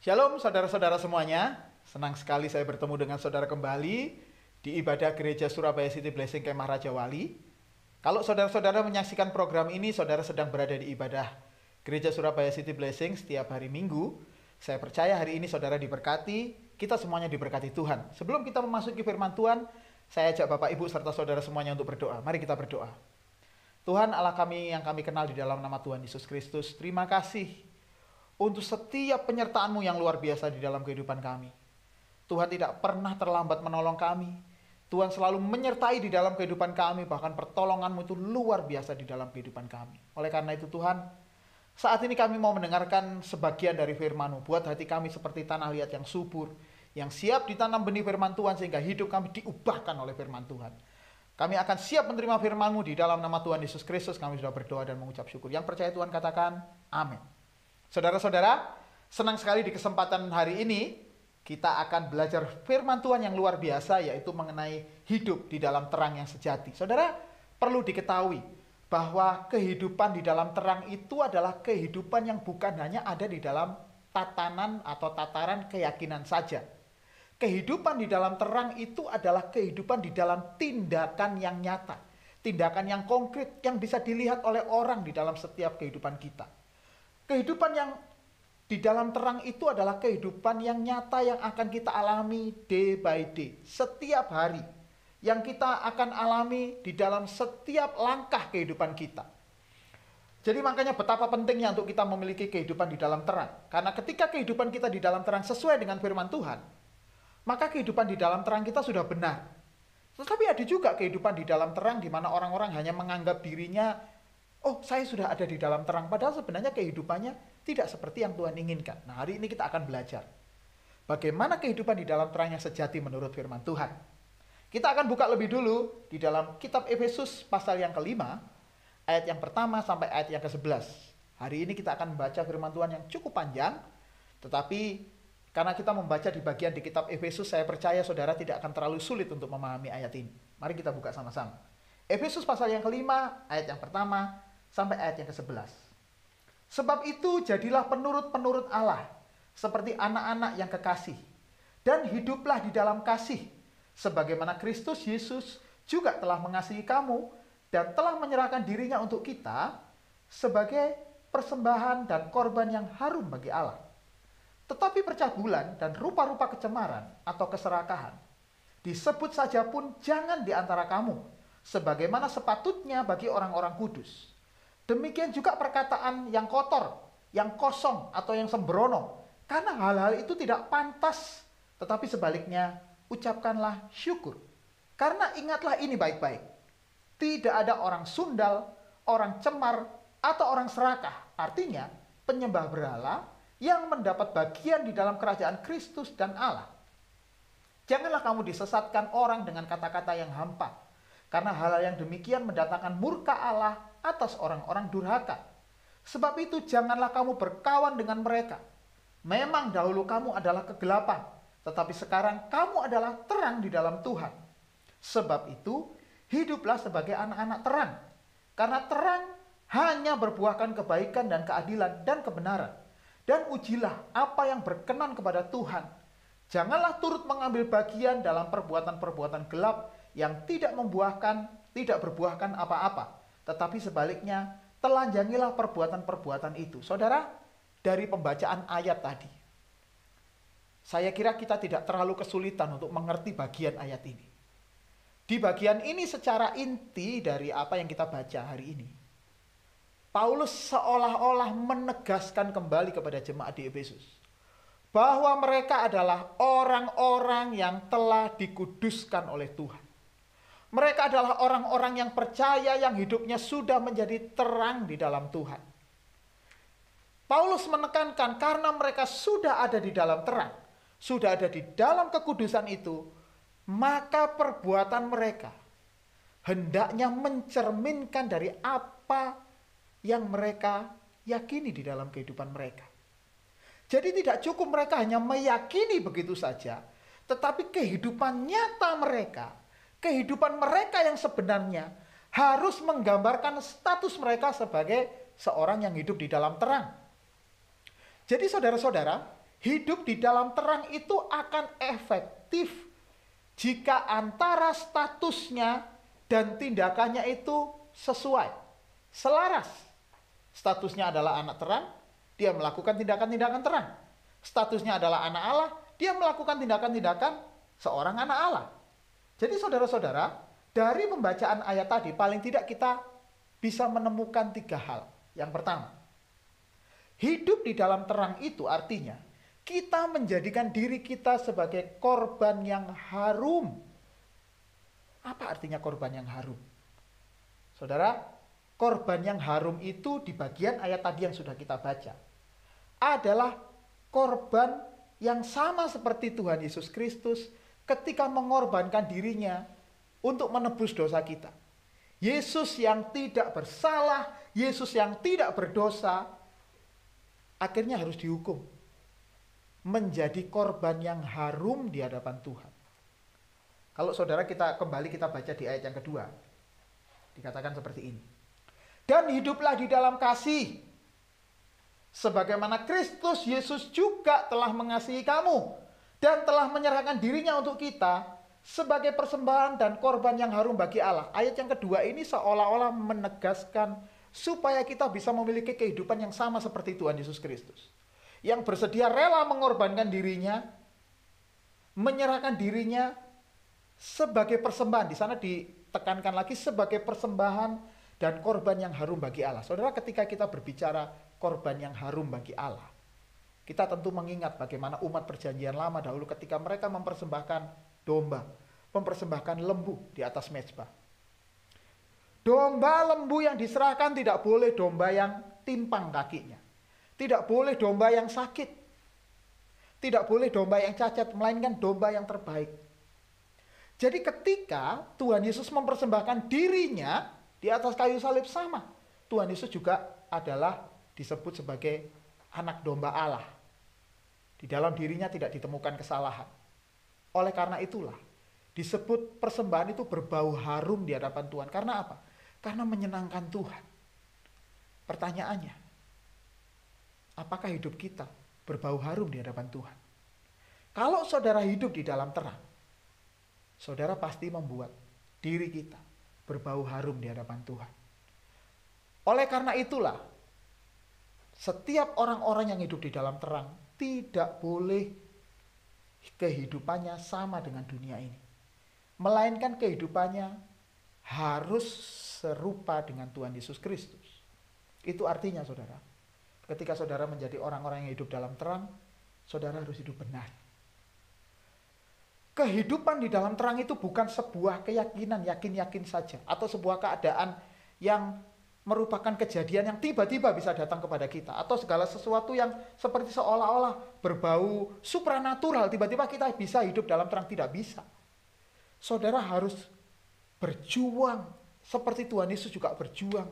Shalom saudara-saudara semuanya, senang sekali saya bertemu dengan saudara kembali di ibadah Gereja Surabaya City Blessing Kemah Raja Wali. Kalau saudara-saudara menyaksikan program ini, saudara sedang berada di ibadah Gereja Surabaya City Blessing setiap hari Minggu. Saya percaya hari ini saudara diberkati, kita semuanya diberkati Tuhan. Sebelum kita memasuki firman Tuhan, saya ajak Bapak Ibu serta saudara semuanya untuk berdoa. Mari kita berdoa. Tuhan Allah kami yang kami kenal di dalam nama Tuhan Yesus Kristus, terima kasih untuk setiap penyertaan-Mu yang luar biasa di dalam kehidupan kami. Tuhan tidak pernah terlambat menolong kami. Tuhan selalu menyertai di dalam kehidupan kami, bahkan pertolongan-Mu itu luar biasa di dalam kehidupan kami. Oleh karena itu Tuhan, saat ini kami mau mendengarkan sebagian dari firman-Mu. Buat hati kami seperti tanah liat yang subur, yang siap ditanam benih firman Tuhan, sehingga hidup kami diubahkan oleh firman Tuhan. Kami akan siap menerima firman-Mu di dalam nama Tuhan Yesus Kristus. Kami sudah berdoa dan mengucap syukur. Yang percaya Tuhan katakan, amin. Saudara-saudara, senang sekali di kesempatan hari ini kita akan belajar firman Tuhan yang luar biasa, yaitu mengenai hidup di dalam terang yang sejati. Saudara, perlu diketahui bahwa kehidupan di dalam terang itu adalah kehidupan yang bukan hanya ada di dalam tatanan atau tataran keyakinan saja. Kehidupan di dalam terang itu adalah kehidupan di dalam tindakan yang nyata, tindakan yang konkret yang bisa dilihat oleh orang di dalam setiap kehidupan kita. Kehidupan yang di dalam terang itu adalah kehidupan yang nyata yang akan kita alami day by day. Setiap hari yang kita akan alami di dalam setiap langkah kehidupan kita. Jadi makanya betapa pentingnya untuk kita memiliki kehidupan di dalam terang. Karena ketika kehidupan kita di dalam terang sesuai dengan firman Tuhan, maka kehidupan di dalam terang kita sudah benar. Tetapi ada juga kehidupan di dalam terang di mana orang-orang hanya menganggap dirinya, oh, saya sudah ada di dalam terang, padahal sebenarnya kehidupannya tidak seperti yang Tuhan inginkan. Nah, hari ini kita akan belajar bagaimana kehidupan di dalam terang yang sejati menurut firman Tuhan. Kita akan buka lebih dulu di dalam kitab Efesus pasal yang kelima, ayat yang pertama sampai ayat yang ke-11. Hari ini kita akan membaca firman Tuhan yang cukup panjang, tetapi karena kita membaca di bagian di kitab Efesus, saya percaya saudara tidak akan terlalu sulit untuk memahami ayat ini. Mari kita buka sama-sama. Efesus pasal yang kelima, ayat yang pertama sampai ayat yang ke-11. Sebab itu jadilah penurut-penurut Allah, seperti anak-anak yang kekasih, dan hiduplah di dalam kasih, sebagaimana Kristus Yesus juga telah mengasihi kamu, dan telah menyerahkan dirinya untuk kita, sebagai persembahan dan korban yang harum bagi Allah. Tetapi percabulan dan rupa-rupa kecemaran atau keserakahan, disebut saja pun jangan di antara kamu, sebagaimana sepatutnya bagi orang-orang kudus. Demikian juga perkataan yang kotor, yang kosong, atau yang sembrono. Karena hal-hal itu tidak pantas, tetapi sebaliknya, ucapkanlah syukur. Karena ingatlah ini baik-baik. Tidak ada orang sundal, orang cemar, atau orang serakah. Artinya, penyembah berhala yang mendapat bagian di dalam kerajaan Kristus dan Allah. Janganlah kamu disesatkan orang dengan kata-kata yang hampa. Karena hal yang demikian mendatangkan murka Allah atas orang-orang durhaka. Sebab itu janganlah kamu berkawan dengan mereka. Memang dahulu kamu adalah kegelapan, tetapi sekarang kamu adalah terang di dalam Tuhan. Sebab itu hiduplah sebagai anak-anak terang. Karena terang hanya berbuahkan kebaikan dan keadilan dan kebenaran. Dan ujilah apa yang berkenan kepada Tuhan. Janganlah turut mengambil bagian dalam perbuatan-perbuatan gelap yang tidak berbuahkan apa-apa. Tetapi sebaliknya, telanjangilah perbuatan-perbuatan itu. Saudara, dari pembacaan ayat tadi, saya kira kita tidak terlalu kesulitan untuk mengerti bagian ayat ini. Di bagian ini secara inti dari apa yang kita baca hari ini, Paulus seolah-olah menegaskan kembali kepada jemaat di Efesus bahwa mereka adalah orang-orang yang telah dikuduskan oleh Tuhan. Mereka adalah orang-orang yang percaya, yang hidupnya sudah menjadi terang di dalam Tuhan. Paulus menekankan karena mereka sudah ada di dalam terang, sudah ada di dalam kekudusan itu, maka perbuatan mereka hendaknya mencerminkan dari apa yang mereka yakini di dalam kehidupan mereka. Jadi tidak cukup mereka hanya meyakini begitu saja, tetapi kehidupan nyata mereka, kehidupan mereka yang sebenarnya harus menggambarkan status mereka sebagai seorang yang hidup di dalam terang. Jadi saudara-saudara, Hidup di dalam terang itu akan efektif jika antara statusnya dan tindakannya itu sesuai, selaras. Statusnya adalah anak terang, dia melakukan tindakan-tindakan terang. Statusnya adalah anak Allah, dia melakukan tindakan-tindakan seorang anak Allah. Jadi saudara-saudara, dari pembacaan ayat tadi paling tidak kita bisa menemukan 3 hal. Yang pertama, hidup di dalam terang itu artinya kita menjadikan diri kita sebagai korban yang harum. Apa artinya korban yang harum? Saudara, korban yang harum itu di bagian ayat tadi yang sudah kita baca adalah korban yang sama seperti Tuhan Yesus Kristus ketika mengorbankan dirinya untuk menebus dosa kita. Yesus yang tidak bersalah, Yesus yang tidak berdosa, akhirnya harus dihukum. Menjadi korban yang harum di hadapan Tuhan. Kalau saudara kita baca di ayat yang kedua. Dikatakan seperti ini. Dan hiduplah di dalam kasih. Sebagaimana Kristus Yesus juga telah mengasihi kamu. Dan telah menyerahkan dirinya untuk kita sebagai persembahan dan korban yang harum bagi Allah. Ayat yang kedua ini seolah-olah menegaskan supaya kita bisa memiliki kehidupan yang sama seperti Tuhan Yesus Kristus. Yang bersedia rela mengorbankan dirinya, menyerahkan dirinya sebagai persembahan. Di sana ditekankan lagi sebagai persembahan dan korban yang harum bagi Allah. Saudara, ketika kita berbicara korban yang harum bagi Allah, kita tentu mengingat bagaimana umat perjanjian lama dahulu ketika mereka mempersembahkan domba, mempersembahkan lembu di atas mezbah. Domba lembu yang diserahkan tidak boleh domba yang timpang kakinya. Tidak boleh domba yang sakit. Tidak boleh domba yang cacat, melainkan domba yang terbaik. Jadi ketika Tuhan Yesus mempersembahkan dirinya di atas kayu salib sama, Tuhan Yesus juga adalah disebut sebagai anak domba Allah. Di dalam dirinya tidak ditemukan kesalahan. Oleh karena itulah, disebut persembahan itu berbau harum di hadapan Tuhan. Karena apa? Karena menyenangkan Tuhan. Pertanyaannya, apakah hidup kita berbau harum di hadapan Tuhan? Kalau saudara hidup di dalam terang, saudara pasti membuat diri kita berbau harum di hadapan Tuhan. Oleh karena itulah, setiap orang-orang yang hidup di dalam terang tidak boleh kehidupannya sama dengan dunia ini. Melainkan kehidupannya harus serupa dengan Tuhan Yesus Kristus. Itu artinya saudara, ketika saudara menjadi orang-orang yang hidup dalam terang, saudara harus hidup benar. Kehidupan di dalam terang itu bukan sebuah keyakinan, yakin-yakin saja. Atau sebuah keadaan yang merupakan kejadian yang tiba-tiba bisa datang kepada kita. Atau segala sesuatu yang seperti seolah-olah berbau supranatural. Tiba-tiba kita bisa hidup dalam terang, tidak bisa. Saudara harus berjuang seperti Tuhan Yesus juga berjuang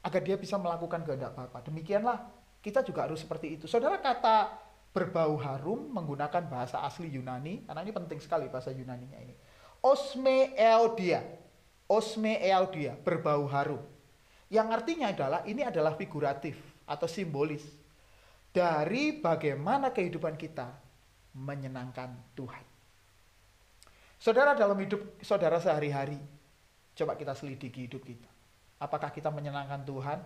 agar dia bisa melakukan kehendak Bapa. Demikianlah kita juga harus seperti itu. Saudara, kata berbau harum menggunakan bahasa asli Yunani, karena ini penting sekali bahasa Yunaninya ini. Osme eodia, berbau harum. Yang artinya ini adalah figuratif atau simbolis dari bagaimana kehidupan kita menyenangkan Tuhan. Saudara, dalam hidup saudara sehari-hari, coba kita selidiki hidup kita. Apakah kita menyenangkan Tuhan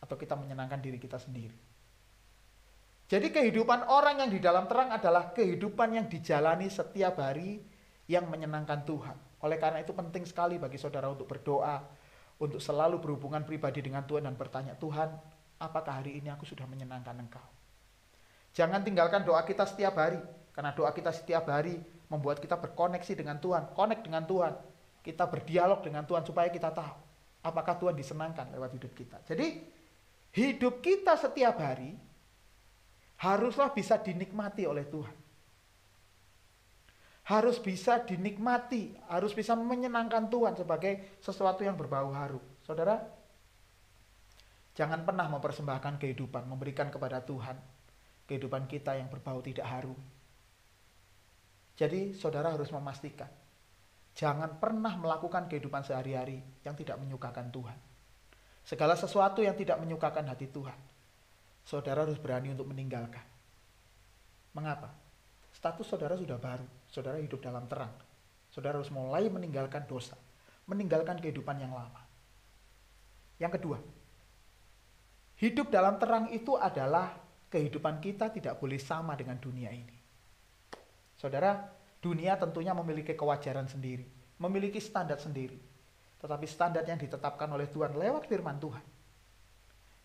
atau kita menyenangkan diri kita sendiri? Jadi kehidupan orang yang di dalam terang adalah kehidupan yang dijalani setiap hari yang menyenangkan Tuhan. Oleh karena itu penting sekali bagi saudara untuk berdoa, untuk selalu berhubungan pribadi dengan Tuhan dan bertanya, Tuhan, apakah hari ini aku sudah menyenangkan Engkau? Jangan tinggalkan doa kita setiap hari, karena doa kita setiap hari membuat kita berkoneksi dengan Tuhan, connect dengan Tuhan. Kita berdialog dengan Tuhan supaya kita tahu apakah Tuhan disenangkan lewat hidup kita. Jadi hidup kita setiap hari haruslah bisa dinikmati oleh Tuhan. Harus bisa dinikmati, harus bisa menyenangkan Tuhan sebagai sesuatu yang berbau harum. Saudara, jangan pernah mempersembahkan kehidupan, memberikan kepada Tuhan kehidupan kita yang berbau tidak harum. Jadi saudara harus memastikan, jangan pernah melakukan kehidupan sehari-hari yang tidak menyukakan Tuhan. Segala sesuatu yang tidak menyukakan hati Tuhan, saudara harus berani untuk meninggalkan. Mengapa? Status saudara sudah baru, saudara hidup dalam terang. Saudara harus mulai meninggalkan dosa, meninggalkan kehidupan yang lama. Yang kedua, hidup dalam terang itu adalah kehidupan kita tidak boleh sama dengan dunia ini. Saudara, dunia tentunya memiliki kewajaran sendiri, memiliki standar sendiri. Tetapi standar yang ditetapkan oleh Tuhan lewat firman Tuhan,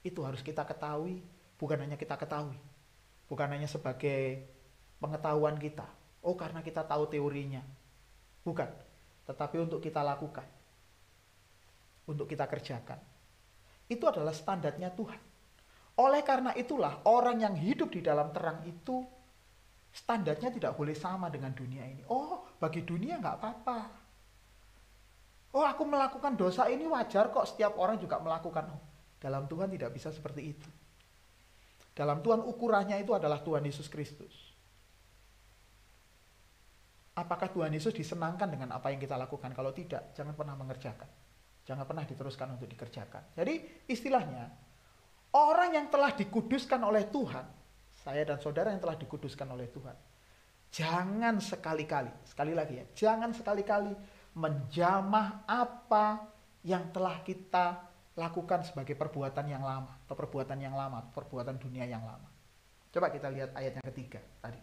itu harus kita ketahui, bukan hanya kita ketahui. Bukan hanya sebagai pengetahuan kita. Oh, karena kita tahu teorinya. Bukan. Tetapi untuk kita lakukan. Untuk kita kerjakan. Itu adalah standarnya Tuhan. Oleh karena itulah, orang yang hidup di dalam terang itu, standarnya tidak boleh sama dengan dunia ini. Oh, bagi dunia nggak apa-apa. Oh, aku melakukan dosa ini wajar kok, setiap orang juga melakukan. Oh, dalam Tuhan tidak bisa seperti itu. Dalam Tuhan ukurannya itu adalah Tuhan Yesus Kristus. Apakah Tuhan Yesus disenangkan dengan apa yang kita lakukan? Kalau tidak, jangan pernah mengerjakan. Jangan pernah diteruskan untuk dikerjakan. Jadi istilahnya, orang yang telah dikuduskan oleh Tuhan, saya dan saudara yang telah dikuduskan oleh Tuhan, jangan sekali-kali, sekali lagi ya, jangan sekali-kali menjamah apa yang telah kita lakukan sebagai perbuatan yang lama, atau perbuatan yang lama, atau perbuatan dunia yang lama. Coba kita lihat ayat yang ketiga tadi.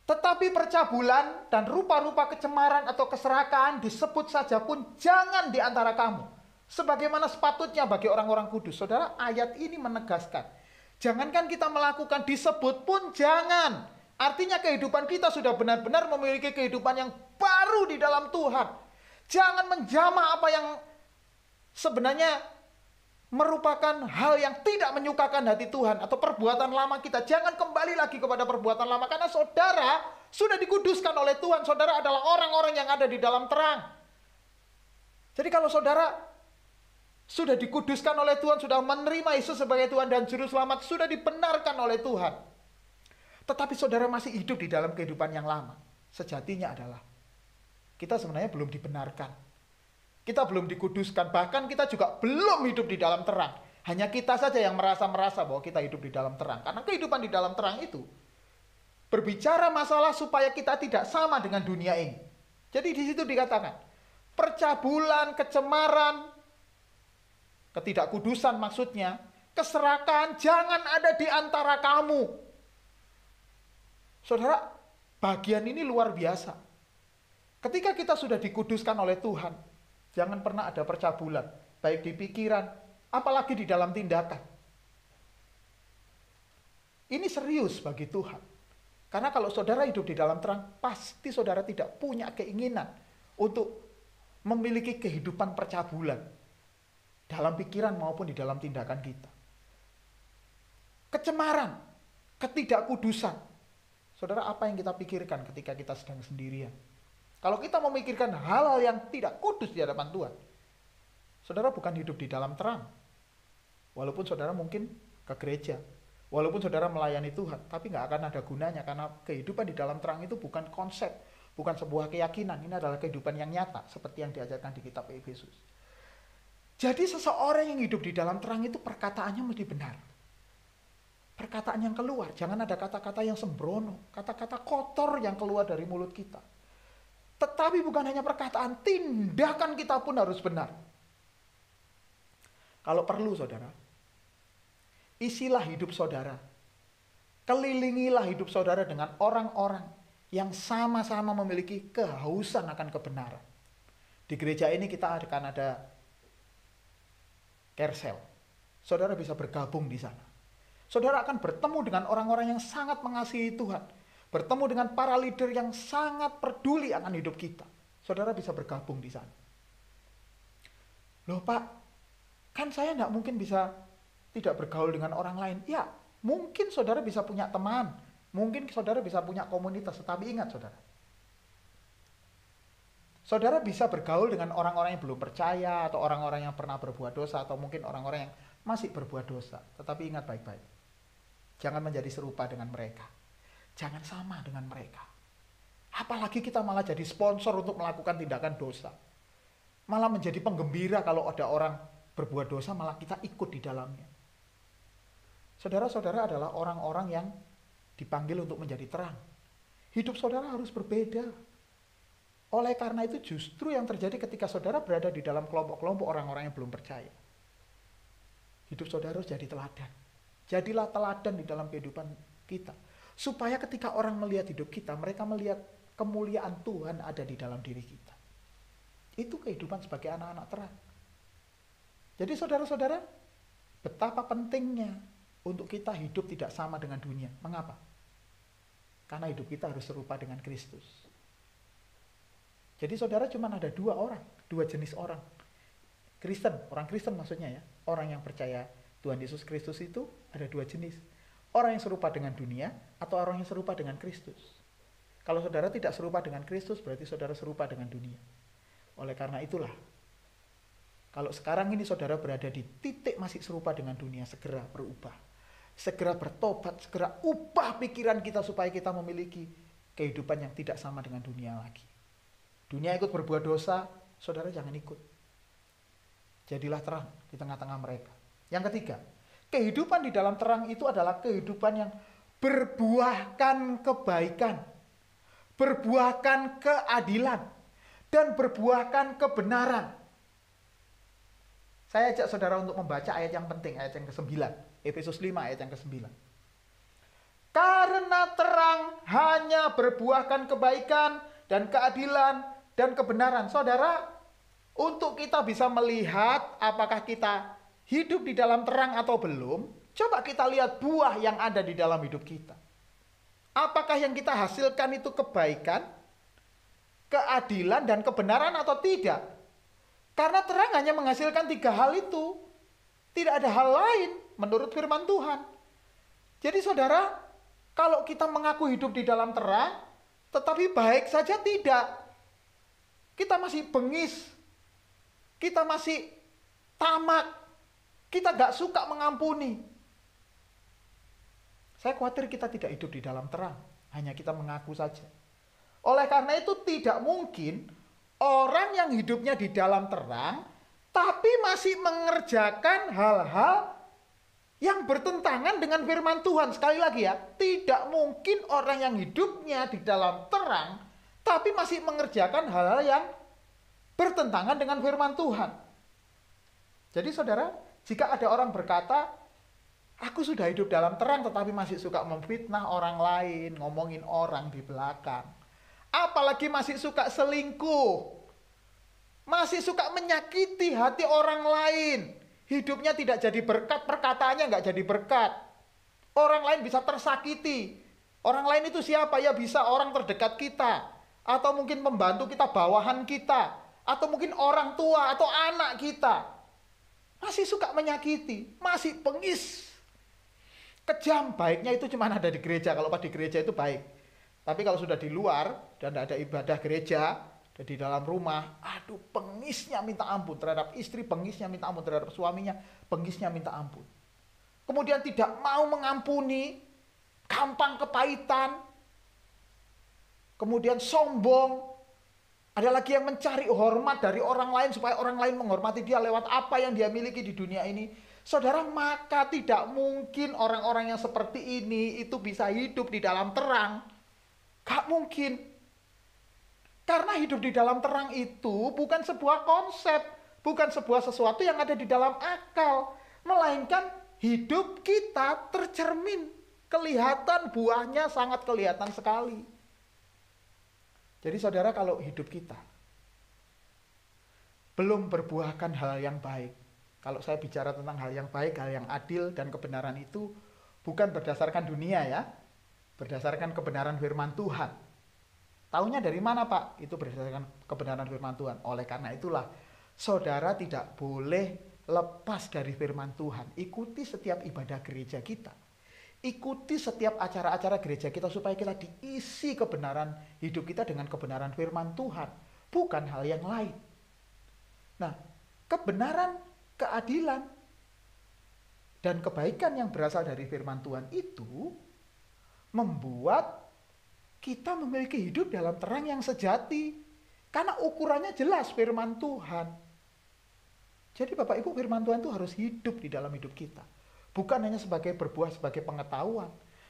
Tetapi percabulan dan rupa-rupa kecemaran atau keserakahan disebut saja pun jangan di antara kamu, sebagaimana sepatutnya bagi orang-orang kudus. Saudara, ayat ini menegaskan, jangankan kita melakukan, disebut pun jangan. Artinya kehidupan kita sudah benar-benar memiliki kehidupan yang baru di dalam Tuhan. Jangan menjamah apa yang sebenarnya merupakan hal yang tidak menyukakan hati Tuhan atau perbuatan lama kita. Jangan kembali lagi kepada perbuatan lama, karena saudara sudah dikuduskan oleh Tuhan. Saudara adalah orang-orang yang ada di dalam terang. Jadi kalau saudara sudah dikuduskan oleh Tuhan, sudah menerima Yesus sebagai Tuhan dan Juru Selamat, sudah dibenarkan oleh Tuhan, tetapi saudara masih hidup di dalam kehidupan yang lama, sejatinya adalah kita sebenarnya belum dibenarkan. Kita belum dikuduskan, bahkan kita juga belum hidup di dalam terang. Hanya kita saja yang merasa bahwa kita hidup di dalam terang. Karena kehidupan di dalam terang itu berbicara masalah supaya kita tidak sama dengan dunia ini. Jadi di situ dikatakan, percabulan, kecemaran, ketidakkudusan maksudnya, keserakahan jangan ada di antara kamu. Saudara, bagian ini luar biasa. Ketika kita sudah dikuduskan oleh Tuhan, jangan pernah ada percabulan, baik di pikiran, apalagi di dalam tindakan. Ini serius bagi Tuhan. Karena kalau saudara hidup di dalam terang, pasti saudara tidak punya keinginan untuk memiliki kehidupan percabulan dalam pikiran maupun di dalam tindakan kita. Kecemaran, ketidakkudusan. Saudara, apa yang kita pikirkan ketika kita sedang sendirian? Kalau kita memikirkan hal-hal yang tidak kudus di hadapan Tuhan, saudara bukan hidup di dalam terang. Walaupun saudara mungkin ke gereja, walaupun saudara melayani Tuhan, tapi nggak akan ada gunanya, karena kehidupan di dalam terang itu bukan konsep, bukan sebuah keyakinan. Ini adalah kehidupan yang nyata, seperti yang diajarkan di kitab Efesus. Jadi seseorang yang hidup di dalam terang itu perkataannya mesti benar. Perkataan yang keluar, jangan ada kata-kata yang sembrono, kata-kata kotor yang keluar dari mulut kita. Tetapi bukan hanya perkataan, tindakan kita pun harus benar. Kalau perlu saudara, isilah hidup saudara. Kelilingilah hidup saudara dengan orang-orang yang sama-sama memiliki kehausan akan kebenaran. Di gereja ini kita akan ada Kersel. Saudara bisa bergabung di sana. Saudara akan bertemu dengan orang-orang yang sangat mengasihi Tuhan. Bertemu dengan para leader yang sangat peduli akan hidup kita. Saudara bisa bergabung di sana. Loh Pak, kan saya tidak mungkin bisa tidak bergaul dengan orang lain. Ya, mungkin saudara bisa punya teman. Mungkin saudara bisa punya komunitas. Tetapi ingat saudara, saudara bisa bergaul dengan orang-orang yang belum percaya, atau orang-orang yang pernah berbuat dosa, atau mungkin orang-orang yang masih berbuat dosa. Tetapi ingat baik-baik, jangan menjadi serupa dengan mereka. Jangan sama dengan mereka. Apalagi kita malah jadi sponsor untuk melakukan tindakan dosa. Malah menjadi penggembira kalau ada orang berbuat dosa, malah kita ikut di dalamnya. Saudara-saudara adalah orang-orang yang dipanggil untuk menjadi terang. Hidup saudara harus berbeda. Oleh karena itu justru yang terjadi ketika saudara berada di dalam kelompok-kelompok orang-orang yang belum percaya. Hidup saudara harus jadi teladan. Jadilah teladan di dalam kehidupan kita. Supaya ketika orang melihat hidup kita, mereka melihat kemuliaan Tuhan ada di dalam diri kita. Itu kehidupan sebagai anak-anak terang. Jadi saudara-saudara, betapa pentingnya untuk kita hidup tidak sama dengan dunia. Mengapa? Karena hidup kita harus serupa dengan Kristus. Jadi saudara cuma ada dua jenis orang. Kristen, orang Kristen maksudnya ya. Orang yang percaya Tuhan Yesus Kristus itu ada dua jenis. Orang yang serupa dengan dunia atau orang yang serupa dengan Kristus. Kalau saudara tidak serupa dengan Kristus, berarti saudara serupa dengan dunia. Oleh karena itulah, kalau sekarang ini saudara berada di titik masih serupa dengan dunia, segera berubah. Segera bertobat, segera ubah pikiran kita supaya kita memiliki kehidupan yang tidak sama dengan dunia lagi. Dunia ikut berbuat dosa, saudara jangan ikut. Jadilah terang di tengah-tengah mereka. Yang ketiga, kehidupan di dalam terang itu adalah kehidupan yang berbuahkan kebaikan, berbuahkan keadilan, dan berbuahkan kebenaran. Saya ajak saudara untuk membaca ayat yang penting, ayat yang ke-9. Efesus 5 ayat yang ke-9. Karena terang hanya berbuahkan kebaikan dan keadilan dan kebenaran. Saudara, untuk kita bisa melihat apakah kita hidup di dalam terang atau belum, coba kita lihat buah yang ada di dalam hidup kita. Apakah yang kita hasilkan itu kebaikan, keadilan, dan kebenaran atau tidak? Karena terang hanya menghasilkan 3 hal itu. Tidak ada hal lain menurut firman Tuhan. Jadi saudara, kalau kita mengaku hidup di dalam terang, tetapi baik saja tidak. Kita masih bengis. Kita masih tamak. Kita gak suka mengampuni. Saya khawatir kita tidak hidup di dalam terang. Hanya kita mengaku saja. Oleh karena itu tidak mungkin orang yang hidupnya di dalam terang, tapi masih mengerjakan hal-hal yang bertentangan dengan firman Tuhan. Sekali lagi ya, tidak mungkin orang yang hidupnya di dalam terang, tapi masih mengerjakan hal-hal yang bertentangan dengan firman Tuhan. Jadi saudara, jika ada orang berkata, aku sudah hidup dalam terang tetapi masih suka memfitnah orang lain, ngomongin orang di belakang. Apalagi masih suka selingkuh. Masih suka menyakiti hati orang lain. Hidupnya tidak jadi berkat, perkataannya nggak jadi berkat. Orang lain bisa tersakiti. Orang lain itu siapa? Ya bisa orang terdekat kita. Atau mungkin pembantu kita, bawahan kita. Atau mungkin orang tua atau anak kita. Masih suka menyakiti. Masih bengis. Kejam. Baiknya itu cuma ada di gereja. Kalau pas di gereja itu baik. Tapi kalau sudah di luar dan tidak ada ibadah gereja, di dalam rumah, aduh pengisnya minta ampun terhadap istri, pengisnya minta ampun terhadap suaminya, pengisnya minta ampun. Kemudian tidak mau mengampuni, gampang kepahitan, kemudian sombong. Ada lagi yang mencari hormat dari orang lain supaya orang lain menghormati dia lewat apa yang dia miliki di dunia ini. Saudara, maka tidak mungkin orang-orang yang seperti ini itu bisa hidup di dalam terang. Gak mungkin. Karena hidup di dalam terang itu bukan sebuah konsep, bukan sebuah sesuatu yang ada di dalam akal, melainkan hidup kita tercermin, kelihatan buahnya sangat kelihatan sekali. Jadi saudara, kalau hidup kita belum berbuahkan hal yang baik, kalau saya bicara tentang hal yang baik, hal yang adil dan kebenaran itu bukan berdasarkan dunia ya, berdasarkan kebenaran firman Tuhan. Taunya dari mana Pak? Itu berdasarkan kebenaran firman Tuhan. Oleh karena itulah, saudara tidak boleh lepas dari firman Tuhan. Ikuti setiap ibadah gereja kita. Ikuti setiap acara-acara gereja kita supaya kita diisi kebenaran hidup kita dengan kebenaran firman Tuhan. Bukan hal yang lain. Nah, kebenaran, keadilan, dan kebaikan yang berasal dari firman Tuhan itu membuat kita memiliki hidup dalam terang yang sejati. Karena ukurannya jelas firman Tuhan. Jadi Bapak Ibu, firman Tuhan itu harus hidup di dalam hidup kita. Bukan hanya sebagai berbuah sebagai pengetahuan.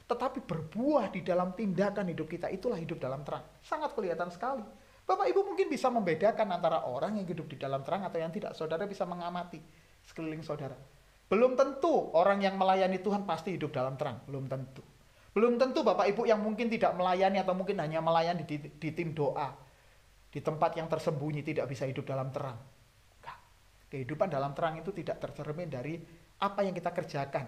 tetapi berbuah di dalam tindakan hidup kita, itulah hidup dalam terang. Sangat kelihatan sekali. Bapak Ibu mungkin bisa membedakan antara orang yang hidup di dalam terang atau yang tidak. Saudara bisa mengamati sekeliling saudara. Belum tentu orang yang melayani Tuhan pasti hidup dalam terang. Belum tentu. Belum tentu Bapak Ibu yang mungkin tidak melayani atau mungkin hanya melayani di tim doa, di tempat yang tersembunyi, tidak bisa hidup dalam terang. Enggak. Kehidupan dalam terang itu tidak tercermin dari apa yang kita kerjakan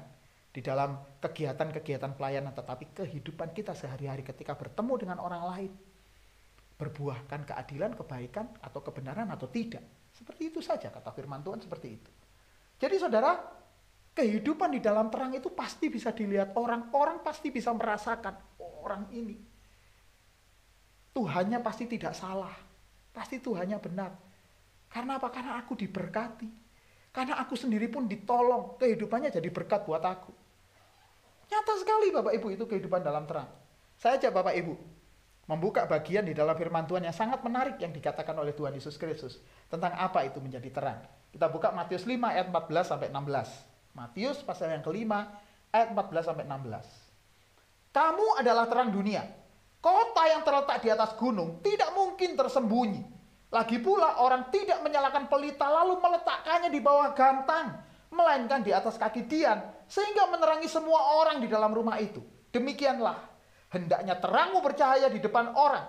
di dalam kegiatan-kegiatan pelayanan, tetapi kehidupan kita sehari-hari ketika bertemu dengan orang lain. Berbuahkan keadilan, kebaikan, atau kebenaran atau tidak. Seperti itu saja kata firman Tuhan, seperti itu. Jadi saudara, kehidupan di dalam terang itu pasti bisa dilihat orang. Orang pasti bisa merasakan, orang ini Tuhannya pasti tidak salah. Pasti Tuhannya benar. Karena apa? Karena aku diberkati. Karena aku sendiri pun ditolong. Kehidupannya jadi berkat buat aku. Nyata sekali Bapak Ibu itu kehidupan dalam terang. Saya ajak Bapak Ibu membuka bagian di dalam firman Tuhan yang sangat menarik yang dikatakan oleh Tuhan Yesus Kristus. Tentang apa itu menjadi terang. Kita buka Matius 5 ayat 14 sampai 16. Matius pasal yang kelima ayat 14 sampai 16. Kamu adalah terang dunia. Kota yang terletak di atas gunung tidak mungkin tersembunyi. Lagi pula orang tidak menyalakan pelita lalu meletakkannya di bawah gantang, melainkan di atas kaki tiang, sehingga menerangi semua orang di dalam rumah itu. Demikianlah hendaknya terangmu bercahaya di depan orang,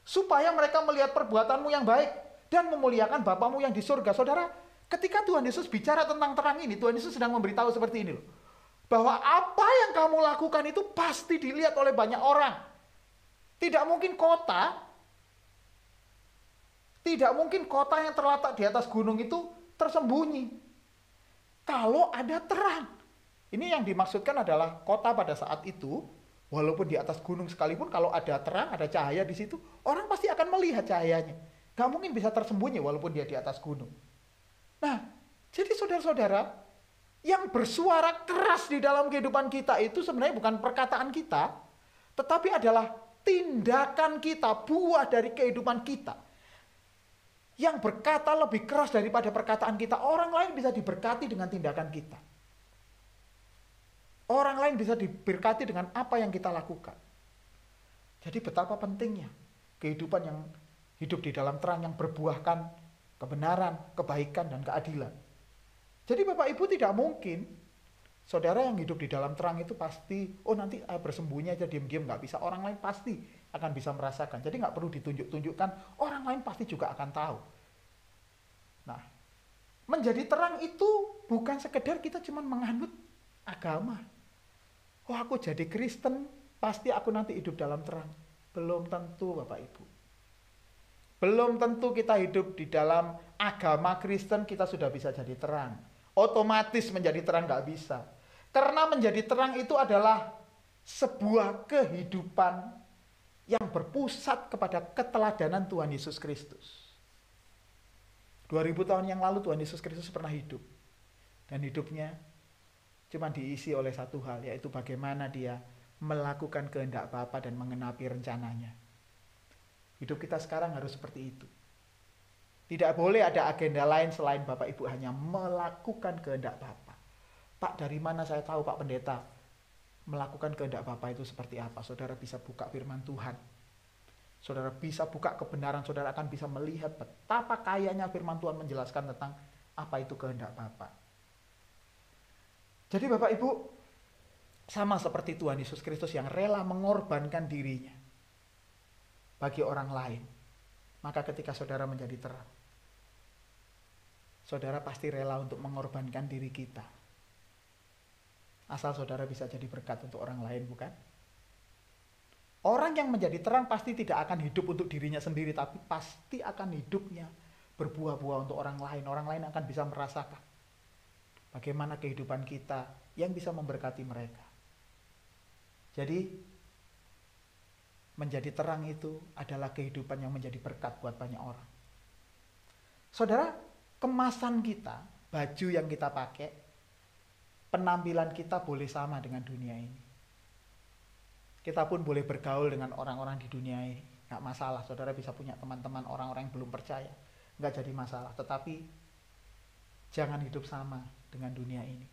supaya mereka melihat perbuatanmu yang baik dan memuliakan Bapamu yang di surga. Saudara, ketika Tuhan Yesus bicara tentang terang ini, Tuhan Yesus sedang memberitahu seperti ini loh. Bahwa apa yang kamu lakukan itu pasti dilihat oleh banyak orang. Tidak mungkin kota yang terletak di atas gunung itu tersembunyi. Kalau ada terang. Ini yang dimaksudkan adalah kota pada saat itu, walaupun di atas gunung sekalipun, kalau ada terang, ada cahaya di situ, orang pasti akan melihat cahayanya. Gak mungkin bisa tersembunyi walaupun dia di atas gunung. Nah, jadi saudara-saudara, yang bersuara keras di dalam kehidupan kita itu sebenarnya bukan perkataan kita, tetapi adalah tindakan kita, buah dari kehidupan kita. Yang berkata lebih keras daripada perkataan kita. Orang lain bisa diberkati dengan tindakan kita. Orang lain bisa diberkati dengan apa yang kita lakukan. Jadi betapa pentingnya kehidupan yang hidup di dalam terang, yang berbuahkan kebenaran, kebaikan, dan keadilan. Jadi Bapak Ibu tidak mungkin saudara yang hidup di dalam terang itu pasti, nanti bersembunyi aja diam-diam, nggak bisa. Orang lain pasti akan bisa merasakan. Jadi nggak perlu ditunjuk-tunjukkan, orang lain pasti juga akan tahu. Nah, menjadi terang itu bukan sekedar kita cuma menganut agama. Aku jadi Kristen, pasti aku nanti hidup dalam terang. Belum tentu Bapak Ibu. Belum tentu kita hidup di dalam agama Kristen kita sudah bisa jadi terang. Otomatis menjadi terang nggak bisa. Karena menjadi terang itu adalah sebuah kehidupan yang berpusat kepada keteladanan Tuhan Yesus Kristus. 2000 tahun yang lalu Tuhan Yesus Kristus pernah hidup. Dan hidupnya cuma diisi oleh satu hal, yaitu bagaimana dia melakukan kehendak Bapa dan mengenapi rencananya. Hidup kita sekarang harus seperti itu. Tidak boleh ada agenda lain selain Bapak Ibu hanya melakukan kehendak Bapa. Pak, dari mana saya tahu Pak Pendeta melakukan kehendak Bapa itu seperti apa? Saudara bisa buka firman Tuhan. Saudara bisa buka kebenaran, saudara akan bisa melihat betapa kayanya firman Tuhan menjelaskan tentang apa itu kehendak Bapa. Jadi Bapak Ibu, sama seperti Tuhan Yesus Kristus yang rela mengorbankan dirinya bagi orang lain. Maka ketika saudara menjadi terang, saudara pasti rela untuk mengorbankan diri kita. Asal saudara bisa jadi berkat untuk orang lain, bukan? Orang yang menjadi terang pasti tidak akan hidup untuk dirinya sendiri, tapi pasti akan hidupnya berbuah-buah untuk orang lain. Orang lain akan bisa merasakan bagaimana kehidupan kita yang bisa memberkati mereka. Jadi, menjadi terang itu adalah kehidupan yang menjadi berkat buat banyak orang. Saudara, kemasan kita, baju yang kita pakai, penampilan kita boleh sama dengan dunia ini. Kita pun boleh bergaul dengan orang-orang di dunia ini. Nggak masalah, saudara bisa punya teman-teman orang-orang yang belum percaya. Nggak jadi masalah, tetapi jangan hidup sama dengan dunia ini.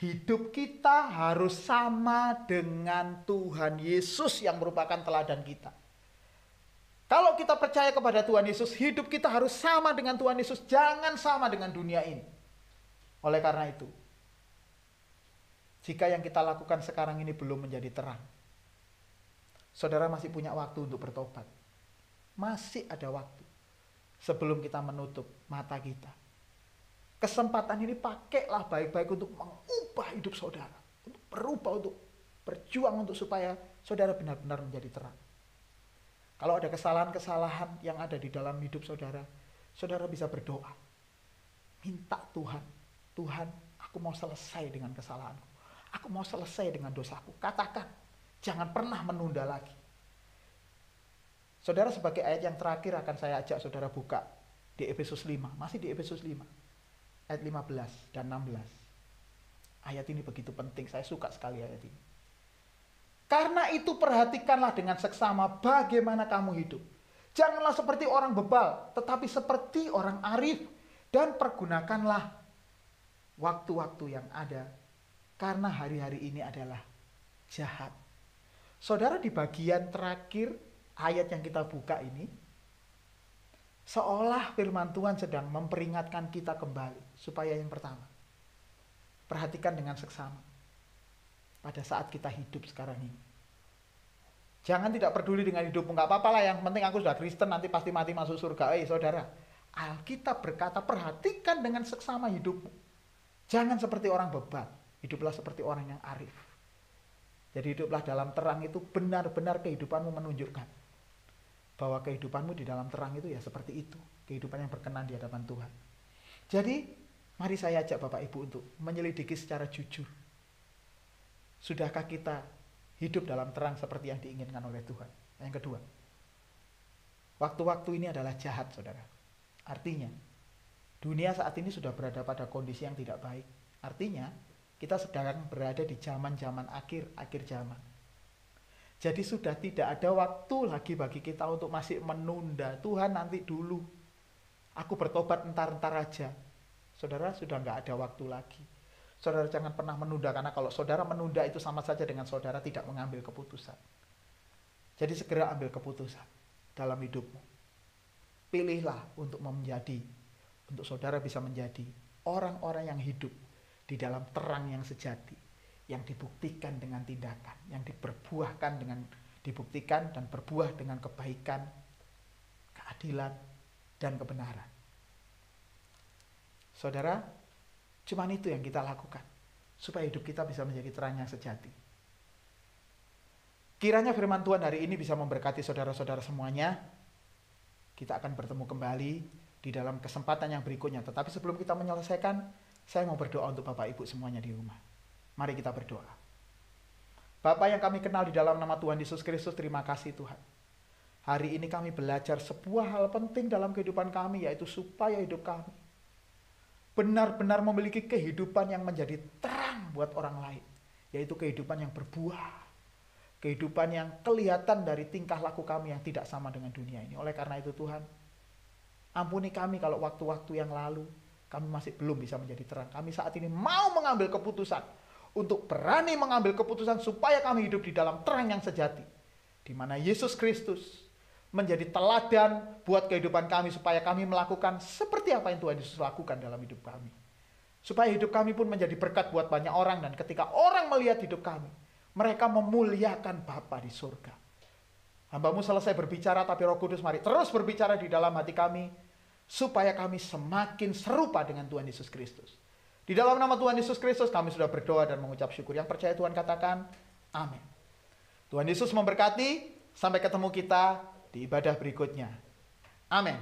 Hidup kita harus sama dengan Tuhan Yesus yang merupakan teladan kita. Kalau kita percaya kepada Tuhan Yesus, hidup kita harus sama dengan Tuhan Yesus. Jangan sama dengan dunia ini. Oleh karena itu, jika yang kita lakukan sekarang ini belum menjadi terang, saudara masih punya waktu untuk bertobat. Masih ada waktu sebelum kita menutup mata kita. Kesempatan ini pakailah baik-baik untuk mengubah hidup saudara. Untuk berubah, untuk berjuang untuk supaya saudara benar-benar menjadi terang. Kalau ada kesalahan-kesalahan yang ada di dalam hidup saudara, saudara bisa berdoa. Minta Tuhan, Tuhan, aku mau selesai dengan kesalahanku. Aku mau selesai dengan dosaku. Katakan, jangan pernah menunda lagi. Saudara, sebagai ayat yang terakhir akan saya ajak saudara buka di Efesus 5. Masih di Efesus 5. Ayat 15 dan 16. Ayat ini begitu penting, saya suka sekali ayat ini. Karena itu perhatikanlah dengan seksama bagaimana kamu hidup. Janganlah seperti orang bebal, tetapi seperti orang arif. Dan pergunakanlah waktu-waktu yang ada, karena hari-hari ini adalah jahat. Saudara, di bagian terakhir ayat yang kita buka ini, seolah firman Tuhan sedang memperingatkan kita kembali. Supaya yang pertama, perhatikan dengan seksama pada saat kita hidup sekarang ini. Jangan tidak peduli dengan hidupmu, gak apa-apa lah, yang penting aku sudah Kristen, nanti pasti mati masuk surga. Saudara, Alkitab berkata perhatikan dengan seksama hidupmu. Jangan seperti orang bebal, hiduplah seperti orang yang arif. Jadi hiduplah dalam terang, itu benar-benar kehidupanmu menunjukkan bahwa kehidupanmu di dalam terang itu ya seperti itu. Kehidupan yang berkenan di hadapan Tuhan. Jadi mari saya ajak Bapak Ibu untuk menyelidiki secara jujur. Sudahkah kita hidup dalam terang seperti yang diinginkan oleh Tuhan? Yang kedua, waktu-waktu ini adalah jahat, saudara. Artinya, dunia saat ini sudah berada pada kondisi yang tidak baik. Artinya, kita sedang berada di zaman-zaman akhir zaman. Jadi sudah tidak ada waktu lagi bagi kita untuk masih menunda. Tuhan, nanti dulu. Aku bertobat entar-entar aja. Saudara, sudah nggak ada waktu lagi. Saudara jangan pernah menunda, karena kalau saudara menunda itu sama saja dengan saudara tidak mengambil keputusan. Jadi segera ambil keputusan dalam hidupmu. Pilihlah untuk untuk saudara bisa menjadi orang-orang yang hidup di dalam terang yang sejati, yang dibuktikan dengan tindakan, yang dibuktikan dan berbuah dengan kebaikan, keadilan, dan kebenaran. Saudara, cuman itu yang kita lakukan supaya hidup kita bisa menjadi terang yang sejati. Kiranya firman Tuhan hari ini bisa memberkati saudara-saudara semuanya. Kita akan bertemu kembali di dalam kesempatan yang berikutnya. Tetapi sebelum kita menyelesaikan, saya mau berdoa untuk Bapak Ibu semuanya di rumah. Mari kita berdoa. Bapa yang kami kenal di dalam nama Tuhan Yesus Kristus, terima kasih Tuhan. Hari ini kami belajar sebuah hal penting dalam kehidupan kami, yaitu supaya hidup kami benar-benar memiliki kehidupan yang menjadi terang buat orang lain, yaitu kehidupan yang berbuah, kehidupan yang kelihatan dari tingkah laku kami yang tidak sama dengan dunia ini. Oleh karena itu Tuhan, ampuni kami kalau waktu-waktu yang lalu kami masih belum bisa menjadi terang. Kami saat ini mau mengambil keputusan untuk berani mengambil keputusan supaya kami hidup di dalam terang yang sejati, di mana Yesus Kristus menjadi teladan buat kehidupan kami, supaya kami melakukan seperti apa yang Tuhan Yesus lakukan dalam hidup kami. Supaya hidup kami pun menjadi berkat buat banyak orang, dan ketika orang melihat hidup kami, mereka memuliakan Bapa di surga. Hamba-Mu selesai berbicara, tapi Roh Kudus mari terus berbicara di dalam hati kami, supaya kami semakin serupa dengan Tuhan Yesus Kristus. Di dalam nama Tuhan Yesus Kristus kami sudah berdoa dan mengucap syukur. Yang percaya Tuhan katakan, amin. Tuhan Yesus memberkati, sampai ketemu kita di ibadah berikutnya. Amin.